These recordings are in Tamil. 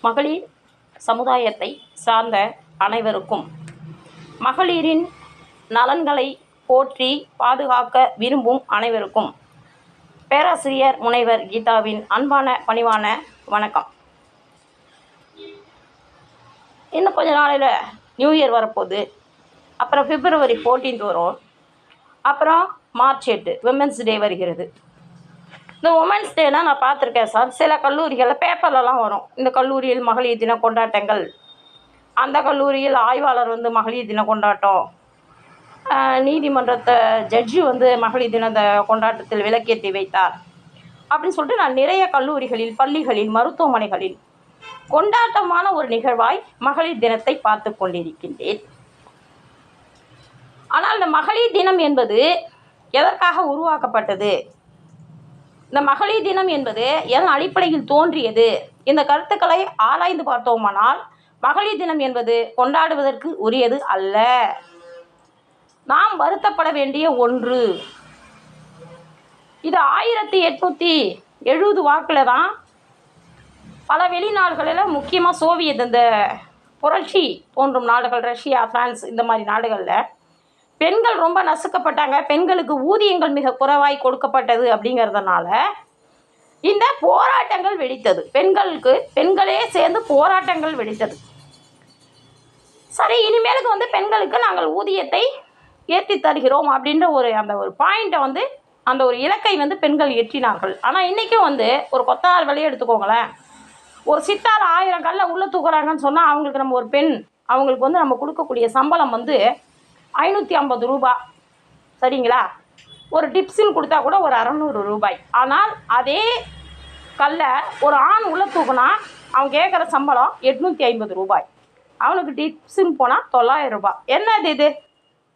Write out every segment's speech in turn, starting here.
மகளிர் சமுதாயத்தை சார்ந்த அனைவருக்கும் மகளிரின் நலன்களை போற்றி பாதுகாக்க விரும்பும் அனைவருக்கும் பேராசிரியர் முனைவர் கீதாவின் அன்பான பணிவான வணக்கம். இன்னும் கொஞ்ச நாளையில் நியூ இயர் வரப்போகுது. அப்புறம் February 14 வரும். அப்புறம் March 8 விமென்ஸ் டே வருகிறது. இந்த உமன்ஸ் டேனா நான் பார்த்துருக்கேன் சார். சில கல்லூரிகளில் பேப்பர்லலாம் வரும், இந்த கல்லூரியில் மகளிர் தின கொண்டாட்டங்கள், அந்த கல்லூரியில் ஆய்வாளர் மகளிர் தின கொண்டாட்டம், நீதிமன்றத்தை ஜட்ஜி மகளிர் தின கொண்டாட்டத்தில் விளக்கேற்றி வைத்தார் அப்படின்னு சொல்லிட்டு நான் நிறைய கல்லூரிகளில், பள்ளிகளில், மருத்துவமனைகளில் கொண்டாட்டமான ஒரு நிகழ்வாய் மகளிர் தினத்தை பார்த்து கொண்டிருக்கின்றேன். ஆனால் இந்த மகளிர் தினம் என்பது எதற்காக உருவாக்கப்பட்டது, இந்த மகளிர் தினம் என்பது எதன் அடிப்படையில் தோன்றியது, இந்த கருத்துக்களை ஆராய்ந்து பார்த்தோமானால் மகளிர் தினம் என்பது கொண்டாடுவதற்கு உரியது அல்ல, நாம் வருத்தப்பட வேண்டிய ஒன்று. இது 1870 வாக்கில் தான் பல வெளிநாடுகளில், முக்கியமாக சோவியத் இந்த புரட்சி தோன்றும் நாடுகள், ரஷ்யா, பிரான்ஸ், இந்த மாதிரி நாடுகளில் பெண்கள் ரொம்ப நசுக்கப்பட்டாங்க, பெண்களுக்கு ஊதியங்கள் மிக குறைவாய் கொடுக்கப்பட்டது அப்படிங்கிறதுனால இந்த போராட்டங்கள் வெடித்தது. பெண்களே சேர்ந்து போராட்டங்கள் வெடித்தது. சரி, இனிமேலுக்கு பெண்களுக்கு நாங்கள் ஊதியத்தை ஏற்றி தருகிறோம் அப்படின்ற அந்த ஒரு பாயிண்ட்டை அந்த ஒரு இலக்கை பெண்கள் ஏற்றினார்கள். ஆனால் இன்றைக்கும் ஒரு கொத்தனார் வேலையை எடுத்துக்கோங்களேன், ஒரு சித்தார் 1000 கல்லை உள்ளே தூக்குறாங்கன்னு சொன்னால் அவங்களுக்கு நம்ம ஒரு பெண், அவங்களுக்கு நம்ம கொடுக்கக்கூடிய சம்பளம் 550 ரூபா, சரிங்களா? ஒரு டிப்ஸுன்னு கொடுத்தா கூட ஒரு 600 ரூபாய். ஆனால் அதே கல்லை ஒரு ஆண் உள்ள தூக்குனா அவன் கேட்குற சம்பளம் 850 ரூபாய், அவனுக்கு டிப்ஸுன்னு போனால் 900 ரூபாய். என்னது இது?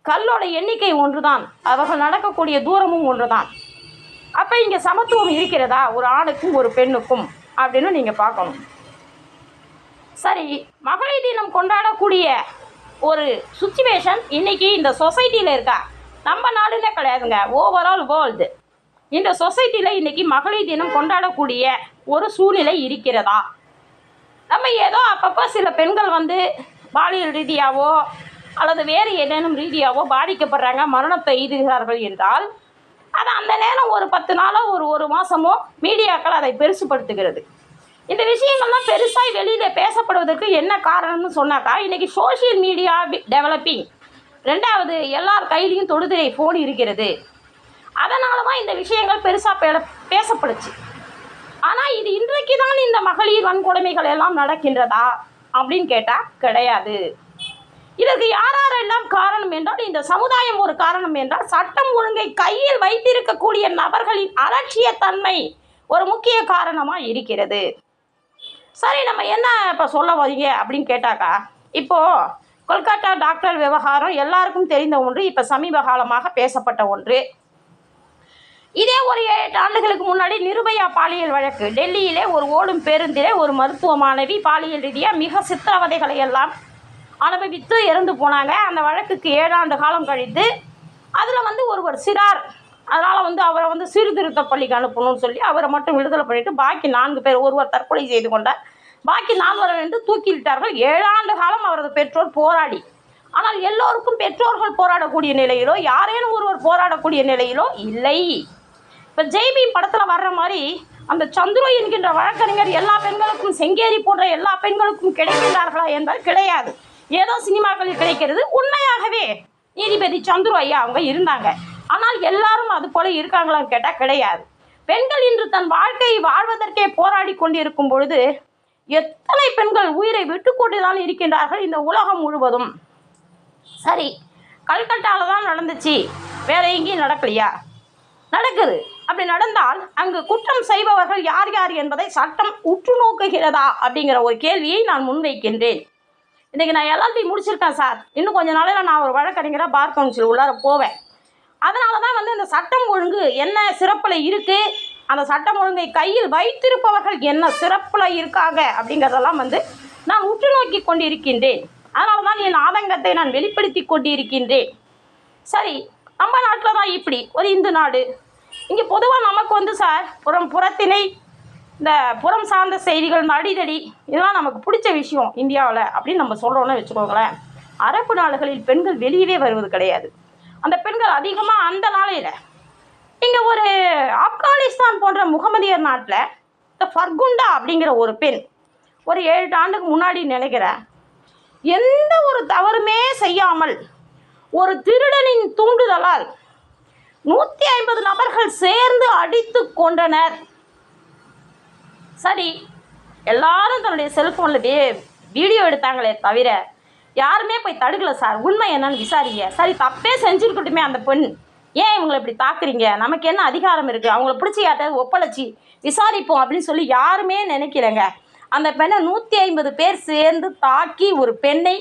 கல்லோட எண்ணிக்கை ஒன்று தான், அவர்கள் நடக்கக்கூடிய தூரமும் ஒன்று தான். அப்போ இங்கே சமத்துவம் இருக்கிறதா ஒரு ஆணுக்கும் ஒரு பெண்ணுக்கும் அப்படின்னு நீங்கள் பார்க்கணும். சரி, மகளிர் தினம் கொண்டாடக்கூடிய ஒரு சுச்சுவேஷன் இன்றைக்கி இந்த சொசைட்டியில் இருக்கா? நம்ம நாடுனே கிடையாதுங்க, ஓவரால் வேர்ல்டு. இந்த சொசைட்டியில் இன்றைக்கி மகளிர் தினம் கொண்டாடக்கூடிய ஒரு சூழ்நிலை இருக்கிறதா? நம்ம ஏதோ அப்பப்போ சில பெண்கள் பாலியல் ரீதியாவோ அல்லது வேறு ஏதேனும் ரீதியாவோ பாதிக்கப்படுறாங்க, மரணத்தை எய்துகிறார்கள் என்றால் அது அந்த நேரம் ஒரு 10 நாளோ ஒரு மாதமோ மீடியாக்கள் அதை பெருசுப்படுத்துகிறது. இந்த விஷயங்கள்லாம் பெருசாக வெளியில் பேசப்படுவதற்கு என்ன காரணம்னு சொன்னாக்கா, இன்றைக்கி சோஷியல் மீடியா டெவலப்பிங், ரெண்டாவது எல்லார் கையிலையும் தொடுதிரை ஃபோன் இருக்கிறது, அதனால தான் இந்த விஷயங்கள் பெருசாக பேசப்படுச்சு. ஆனால் இது இன்றைக்கு தான் இந்த மகளிர் வன்கொடுமைகள் எல்லாம் நடக்கின்றதா அப்படின்னு கேட்டால் கிடையாது. இதற்கு யாரெல்லாம் காரணம் என்றால், இந்த சமுதாயம் ஒரு காரணம் என்றால், சட்டம் ஒழுங்கை கையில் வைத்திருக்கக்கூடிய நபர்களின் அலட்சியத்தன்மை ஒரு முக்கிய காரணமாக இருக்கிறது. சரி, நம்ம என்ன இப்போ சொல்ல வரீங்க அப்படின்னு கேட்டாக்கா, இப்போது கொல்கத்தா டாக்டர் விவகாரம் எல்லாருக்கும் தெரிந்த ஒன்று, இப்போ சமீப காலமாக பேசப்பட்ட ஒன்று. இதே ஒரு 8 ஆண்டுகளுக்கு முன்னாடி நிர்பயா பாலியல் வழக்கு, டெல்லியிலே ஒரு ஓடும் பேருந்திலே ஒரு மருத்துவ மாணவி பாலியல் ரீதியாக மிக சித்திரவதைகளை எல்லாம் அனுபவித்து இறந்து போனாங்க. அந்த வழக்குக்கு 7 ஆண்டு காலம் கழித்து அதில் ஒருவர் சிறார், அதனால் அவரை சீர்திருத்த பள்ளிக்கு அனுப்பணும்னு சொல்லி அவரை மட்டும் விடுதலை பண்ணிவிட்டு பாக்கி 4 பேர், ஒருவர் தற்கொலை செய்து கொண்டார், பாக்கி 4 தூக்கிவிட்டார்கள். 7 ஆண்டு காலம் அவரது பெற்றோர் போராடி, ஆனால் எல்லோருக்கும் பெற்றோர்கள் போராடக்கூடிய நிலையிலோ யாரேனும் ஒருவர் போராடக்கூடிய நிலையிலோ இல்லை. இப்போ ஜெய்பீம் படத்தில் வர்ற மாதிரி அந்த சந்துரு என்கின்ற வழக்கறிஞர் எல்லா பெண்களுக்கும், செங்கேரி போன்ற எல்லா பெண்களுக்கும் கிடைக்கின்றார்களா என்றால் கிடையாது. ஏதோ சினிமாக்களில் கிடைக்கிறது. உண்மையாகவே நீதிபதி சந்துரு ஐயா அவங்க இருந்தாங்க, ஆனால் எல்லாரும் அது போல இருக்காங்களான்னு கேட்டால் கிடையாது. பெண்கள் இன்று தன் வாழ்க்கையை வாழ்வதற்கே போராடி கொண்டிருக்கும் பொழுது எத்தனை பெண்கள் உயிரை விட்டுக்கொண்டு தான் இருக்கின்றார்கள் இந்த உலகம் முழுவதும். சரி, கல்கட்டாவில் தான் நடந்துச்சு, வேற எங்கேயும் நடக்கலையா? நடக்குது. அப்படி நடந்தால் அங்கு குற்றம் செய்பவர்கள் யார் யார் என்பதை சட்டம் உற்று நோக்குகிறதா அப்படிங்கிற ஒரு கேள்வியை நான் முன்வைக்கின்றேன். இன்றைக்கி நான் LLB முடிச்சிருக்கேன் சார், இன்னும் கொஞ்ச நாளையில் நான் ஒரு வழக்கறிஞராக பார் கவுன்சில் உள்ளார போவேன். அதனால தான் இந்த சட்டம் ஒழுங்கு என்ன சிறப்பில் இருக்குது, அந்த சட்டம் ஒழுங்கை கையில் வைத்திருப்பவர்கள் என்ன சிறப்பில் இருக்காங்க அப்படிங்கிறதெல்லாம் நான் உற்று நோக்கி கொண்டிருக்கின்றேன். அதனால தான் என் ஆதங்கத்தை நான் வெளிப்படுத்தி கொண்டிருக்கின்றேன். சரி, நம்ம நாட்டில் தான் இப்படி ஒரு இந்து நாடு, இங்கே பொதுவாக நமக்கு சார் புறத்திணை இந்த புறம் சார்ந்த செய்திகள், இந்த அடிதடி, இதெல்லாம் நமக்கு பிடிச்ச விஷயம் இந்தியாவில் அப்படின்னு நம்ம சொல்கிறோன்னு வச்சுக்கோங்களேன். அரபு நாடுகளில் பெண்கள் வெளியவே வருவது கிடையாது. அந்த பெண்கள் அதிகமாக அந்த நாளையில் இங்கே ஒரு ஆப்கானிஸ்தான் போன்ற முகமதியர் நாட்டில் இந்த ஃபர்குண்டா அப்படிங்கிற ஒரு பெண் ஒரு 7 ஆண்டுக்கு முன்னாடி நினைக்கிறேன், எந்த ஒரு தவறுமே செய்யாமல் ஒரு திருடனின் தூண்டுதலால் 150 நபர்கள் சேர்ந்து அடித்து கொண்டனர். சரி, எல்லாரும் தன்னுடைய செல்ஃபோனில் வீடியோ எடுத்தாங்களே தவிர யாருமே போய் தடுக்கல சார். உண்மை என்னன்னு விசாரிங்க. சரி, தப்பே செஞ்சுருக்கட்டுமே அந்த பெண், ஏன் இவங்களை இப்படி தாக்குறீங்க, நமக்கு என்ன அதிகாரம் இருக்குது, அவங்கள பிடிச்சி யார்ட்டாவது ஒப்படைச்சி விசாரிப்போம் அப்படின்னு சொல்லி யாருமே நினைக்கிறேங்க. அந்த பெண்ணை 150 பேர் சேர்ந்து தாக்கி ஒரு பெண்ணை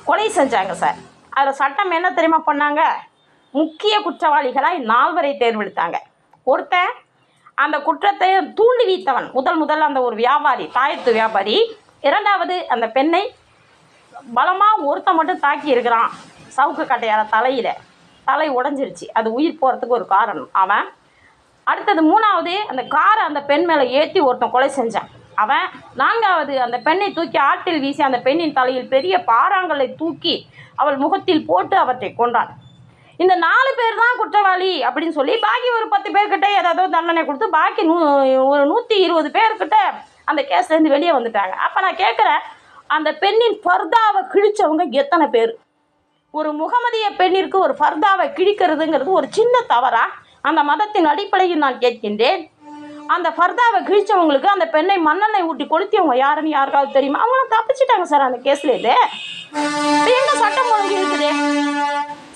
கொலை செஞ்சாங்க சார். அதில் சட்டம் என்ன தெரியுமா பண்ணாங்க, முக்கிய குற்றவாளிகளாக 4 பேரை தேர்ந்தெடுத்தாங்க. ஒருத்தன் அந்த குற்றத்தை தூண்டி வீத்தவன், முதல் அந்த ஒரு வியாபாரி, தாயத்து வியாபாரி. 2வது அந்த பெண்ணை பலமாக ஒருத்தன் மட்டும் தாக்கி இருக்கிறான், சவுக்கு கட்டையால் தலை உடஞ்சிருச்சு, அது உயிர் போகிறதுக்கு ஒரு காரணம் அவன். அடுத்தது 3வது அந்த காரை அந்த பெண் மேலே ஏற்றி ஒருத்தன் கொலை செஞ்சான் அவன். 4வது அந்த பெண்ணை தூக்கி ஆற்றில் வீசி அந்த பெண்ணின் தலையில் பெரிய பாறாங்களை தூக்கி அவள் முகத்தில் போட்டு அவற்றை கொண்டான். இந்த 4 பேர் தான் குற்றவாளி அப்படின்னு சொல்லி பாக்கி ஒரு 10 பேர்கிட்ட ஏதாவது தண்டனை கொடுத்து பாக்கி ஒரு 120 பேர்கிட்ட அந்த கேஸ்லேருந்து வெளியே வந்துட்டாங்க. அப்போ நான் கேட்குறேன், அந்த பெண்ணின் ஃபர்தாவை கிழிச்சவங்க எத்தனை பேர்? ஒரு முகமதிய பெண்ணிற்கு ஒரு ஃபர்தாவை கிழிக்கிறதுங்கிறது ஒரு சின்ன தவறா? அந்த மதத்தின் அடிப்படையில் நான் கேட்கின்றேன். அந்த ஃபர்தாவை கிழிச்சவங்களுக்கு அந்த பெண்ணை மண்ணெண்ணெய் ஊட்டி கொளுத்தியவங்க யாருன்னு யாருக்காவது தெரியுமா? அவங்களும் தப்பிச்சிட்டாங்க சார் அந்த கேஸ்லேருந்து. எங்க சட்டம் ஒழுங்கு இருக்குது?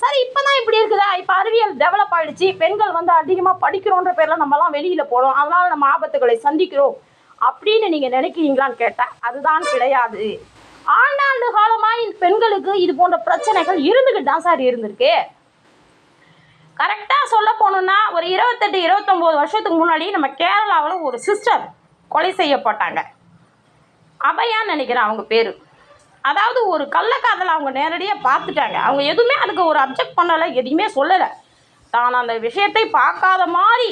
சரி, இப்போ தான் இப்படி இருக்குதா? இப்போ அறிவியல் டெவலப் ஆகிடுச்சு, பெண்கள் வந்து அதிகமாக படிக்கிறோன்ற பேரில் நம்மலாம் வெளியில் போகிறோம், அதனால் நம்ம ஆபத்துகளை சந்திக்கிறோம் அப்படின்னு நீங்கள் நினைக்கிறீங்களான்னு கேட்டால் அதுதான் கிடையாது. ஆண்டாண்டு காலமாக இந்த பெண்களுக்கு இது போன்ற பிரச்சனைகள் இருந்துக்கிட்டு தான் சார் இருந்திருக்கு. கரெக்டாக சொல்ல போகணுன்னா ஒரு 28-29 வருஷத்துக்கு முன்னாடி நம்ம கேரளாவில் ஒரு சிஸ்டர் கொலை செய்யப்பட்டாங்க. அபயான்னு நினைக்கிறேன் அவங்க பேர். அதாவது ஒரு கள்ளக்காதலை அவங்க நேரடியாக பார்த்துட்டாங்க. அவங்க எதுவுமே அதுக்கு ஒரு அப்ஜெக்ட் பண்ணலை, எதுவுமே சொல்லலை. தான் அந்த விஷயத்தை பார்க்காத மாதிரி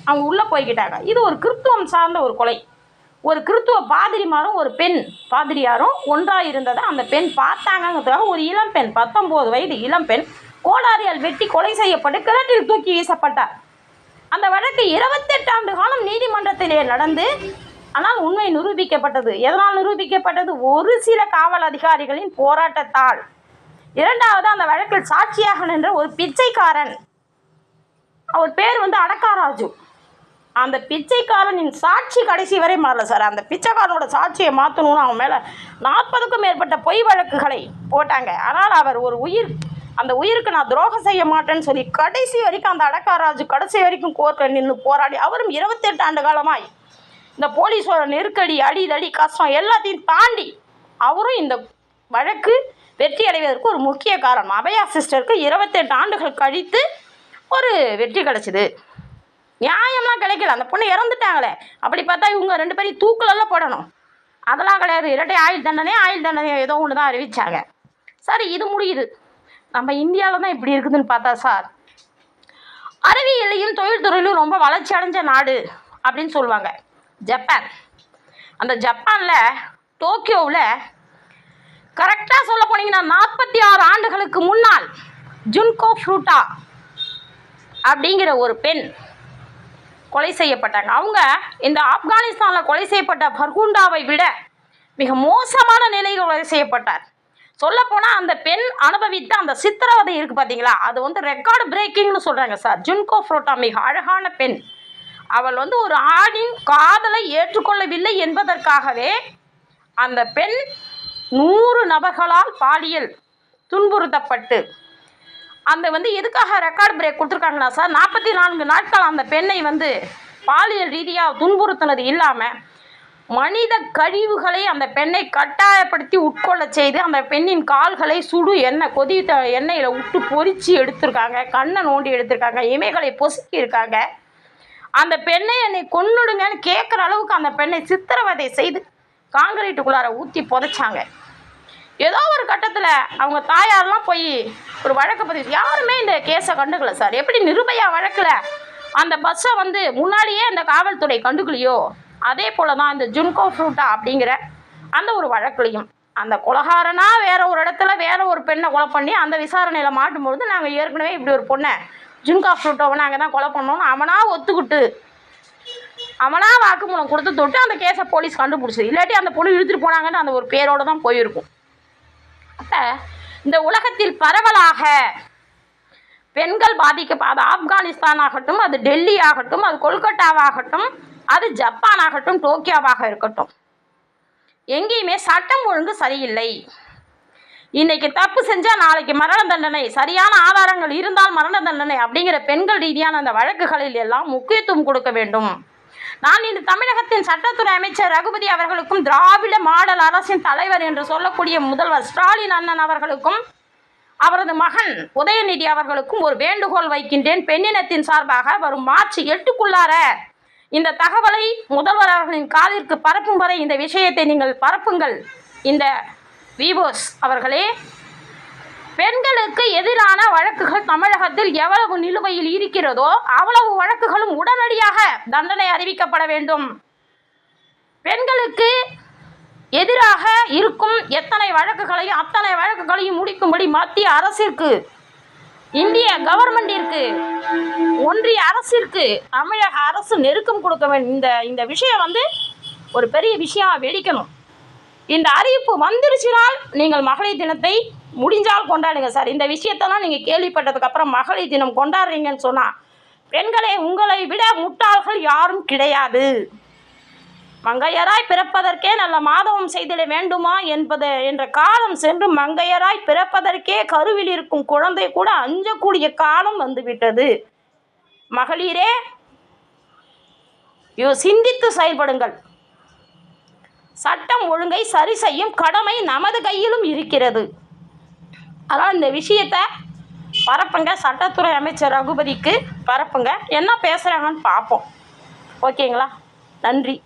அவங்க உள்ளே போய்கிட்டாங்க. இது ஒரு கிறித்துவம் சார்ந்த ஒரு கொலை. ஒரு கிறித்துவ பாதிரிமாரும் ஒரு பெண் பாதிரியாரும் ஒன்றாக இருந்ததை அந்த பெண் பார்த்தாங்கிறதுக்காக ஒரு இளம்பெண், 19 வயது இளம்பெண் கோடாரியால் வெட்டி கொலை செய்யப்பட்டு கிணற்றில் தூக்கி வீசப்பட்டார். அந்த வழக்கு 28 ஆண்டு காலம் நீதிமன்றத்திலே நடந்து, ஆனால் உண்மை நிரூபிக்கப்பட்டது. எதனால் நிரூபிக்கப்பட்டது? ஒரு சில காவல் அதிகாரிகளின் போராட்டத்தால். 2வது அந்த வழக்கில் சாட்சியாக நின்ற ஒரு பிச்சைக்காரன், அவர் பேர் வந்து அடக்காராஜு. அந்த பிச்சைக்காரனின் சாட்சி கடைசி வரை மாறல சார். அந்த பிச்சைக்காரனோட சாட்சியை மாற்றணும்னு அவன் மேலே 40க்கும் மேற்பட்ட பொய் வழக்குகளை போட்டாங்க. ஆனால் அவர் ஒரு அந்த உயிருக்கு நான் துரோகம் செய்ய மாட்டேன்னு சொல்லி கடைசி வரைக்கும் அந்த அடக்காராஜு கடைசி வரைக்கும் கோர்ட்டில் நின்று போராடி, அவரும் 28 ஆண்டு காலமாய் இந்த போலீஸோட நெருக்கடி, அடிதடி, கஷ்டம் எல்லாத்தையும் தாண்டி அவரும் இந்த வழக்கு வெற்றி அடைவதற்கு ஒரு முக்கிய காரணம். அபயா சிஸ்டருக்கு 28 ஆண்டுகள் கழித்து ஒரு வெற்றி கிடச்சிது. நியாயம்லாம் கிடைக்கல, அந்த பொண்ணு இறந்துட்டாங்களே. அப்படி பார்த்தா இவங்க 2 பேரையும் தூக்கிலெல்லாம் போடணும், அதெல்லாம் கிடையாது. இரட்டை ஆயுள் தண்டனை ஏதோ ஒன்று தான் அறிவித்தாங்க. சரி, இது முடியுது. நம்ம இந்தியாவில் தான் இப்படி இருக்குதுன்னு பார்த்தா சார், அறிவியலையும் தொழில்துறையிலும் ரொம்ப வளர்ச்சி அடைஞ்ச நாடு அப்படின்னு சொல்லுவாங்க ஜப்பான். அந்த ஜப்பானில் டோக்கியோவில் கரெக்டாக சொல்ல போனீங்கன்னா 46 ஆண்டுகளுக்கு முன்னால் ஜுன்கோ ஃப்ரூட்டா அப்படிங்கிற ஒரு பெண் கொலை செய்யப்பட்டாங்க. அவங்க இந்த ஆப்கானிஸ்தானில் கொலை செய்யப்பட்ட ஃபர்குண்டாவை விட மிக மோசமான நிலையில் கொலை செய்யப்பட்டார். சொல்லப்போனால் அந்த பெண் அனுபவித்த அந்த சித்திரவதை இருக்குது பார்த்தீங்களா, அது வந்து ரெக்கார்டு பிரேக்கிங்னு சொல்கிறாங்க சார். ஜுன்கோ ஃப்ரூட்டா மிக அழகான பெண். அவள் வந்து ஒரு ஆணின் காதலை ஏற்றுக்கொள்ளவில்லை என்பதற்காகவே அந்த பெண் 100 நபர்களால் பாலியல் துன்புறுத்தப்பட்டு, அந்த வந்து எதுக்காக ரெக்கார்டு பிரேக் கொடுத்துருக்காங்கன்னா சார், 44 நாட்கள் அந்த பெண்ணை வந்து பாலியல் ரீதியாக துன்புறுத்தினது இல்லாமல் மனித கழிவுகளை அந்த பெண்ணை கட்டாயப்படுத்தி உட்கொள்ள செய்து அந்த பெண்ணின் கால்களை சுடு கொதித்த எண்ணெயில் விட்டு பொறிச்சு எடுத்திருக்காங்க, கண்ணை நோண்டி எடுத்திருக்காங்க, இமைகளை பொசுக்கியிருக்காங்க. அந்த பெண்ணை என்னை கொன்னுடுங்கன்னு கேட்குற அளவுக்கு அந்த பெண்ணை சித்திரவதை செய்து காங்கிரீட்டுக்குள்ளார ஊற்றி புதைச்சாங்க. ஏதோ ஒரு கட்டத்தில் அவங்க தாயாரெலாம் போய் ஒரு வழக்கு பதிவு, யாருமே இந்த கேஸை கண்டுக்கல சார். எப்படி நிர்பயா வழக்கில் அந்த பஸ்ஸை வந்து முன்னாடியே அந்த காவல்துறை கண்டுக்கலையோ, அதே போல் தான் இந்த ஜுன்கோ ஃப்ரூட்டா அப்படிங்கிற அந்த ஒரு வழக்குலையும் அந்த கொலகாரனா வேற ஒரு இடத்துல வேற ஒரு பெண்ணை கொலை பண்ணி அந்த விசாரணையில் மாட்டும்பொழுது நாங்கள் ஏற்கனவே இப்படி ஒரு பொண்ணை ஜுன்கா ஃப்ரூட்டோவை நாங்கள் தான் கொலை பண்ணோன்னு அவனாக ஒத்துக்கிட்டு அவனாக வாக்குமூலம் கொடுத்து தொட்டு அந்த கேஸை போலீஸ் கண்டுபிடிச்சது. இல்லாட்டி அந்த பொண்ணு இழுத்துட்டு போனாங்கன்னு அந்த ஒரு பேரோடு தான் போயிருக்கும். அப்போ இந்த உலகத்தில் பரவலாக பெண்கள் அது ஆப்கானிஸ்தான் ஆகட்டும், அது டெல்லி ஆகட்டும், அது கொல்கட்டாவாகட்டும், அது ஜப்பான் ஆகட்டும், டோக்கியோவாக இருக்கட்டும், எங்கேயுமே சட்டம் ஒழுங்கு சரியில்லை. இன்னைக்கு தப்பு செஞ்சால் நாளைக்கு மரண தண்டனை, சரியான ஆதாரங்கள் இருந்தால் மரண தண்டனை அப்படிங்கிற பெண்கள் ரீதியான அந்த வழக்குகளில் எல்லாம் முக்கியத்துவம் கொடுக்க வேண்டும். நான் இந்த தமிழகத்தின் சட்டத்துறை அமைச்சர் ரகுபதி அவர்களுக்கும், திராவிட மாடல் அரசின் தலைவர் என்று சொல்லக்கூடிய முதல்வர் ஸ்டாலின் அண்ணன் அவர்களுக்கும், அவரது மகன் உதயநிதி அவர்களுக்கும் ஒரு வேண்டுகோள் வைக்கின்றேன். பெண்ணினத்தின் சார்பாக வரும் மார்ச் 8க்குள்ளார இந்த தகவலை முதல்வர் அவர்களின் காதிற்கு பரப்பும் வரை இந்த விஷயத்தை நீங்கள் பரப்புங்கள். இந்த விவோஸ் அவர்களே, பெண்களுக்கு எதிரான வழக்குகள் தமிழகத்தில் எவ்வளவு நிலுவையில் இருக்கிறதோ அவ்வளவு வழக்குகளும் உடனடியாக தண்டனை அறிவிக்கப்பட வேண்டும். பெண்களுக்கு எதிராக இருக்கும் எத்தனை வழக்குகளையும் அத்தனை வழக்குகளையும் முடிக்கும்படி மத்திய அரசிற்கு, இந்திய கவர்மெண்டிற்கு, ஒன்றிய அரசிற்கு தமிழக அரசு நெருக்கம் கொடுக்க வேண்டும். இந்த விஷயம் வந்து ஒரு பெரிய விஷயமாக வெடிக்கணும். இந்த அறிவிப்பு வந்துருச்சுனால் நீங்கள் மகளிர் தினத்தை முடிஞ்சால் கொண்டாடுங்க சார். இந்த விஷயத்தெல்லாம் நீங்கள் கேள்விப்பட்டதுக்கப்புறம் மகளிர் தினம் கொண்டாடுறீங்கன்னு சொன்னால், பெண்களே, உங்களை விட முட்டாள்கள் யாரும் கிடையாது. மங்கையராய் பிறப்பதற்கே நல்ல மாதவம் செய்திட வேண்டுமா என்ற காலம் சென்று மங்கையராய் பிறப்பதற்கே கருவில் இருக்கும் குழந்தை கூட அஞ்சக்கூடிய காலம் வந்துவிட்டது. மகளிரே, சிந்தித்து செயல்படுங்கள். சட்டம் ஒழுங்கை சரி செய்யும் கடமை நமது கையிலும் இருக்கிறது. அதனால் இந்த விஷயத்தை பரப்புங்க. சட்டத்துறை அமைச்சர் ரகுபதிக்கு பரப்புங்க. என்ன பேசுகிறாங்கன்னு பார்ப்போம். ஓகேங்களா? நன்றி.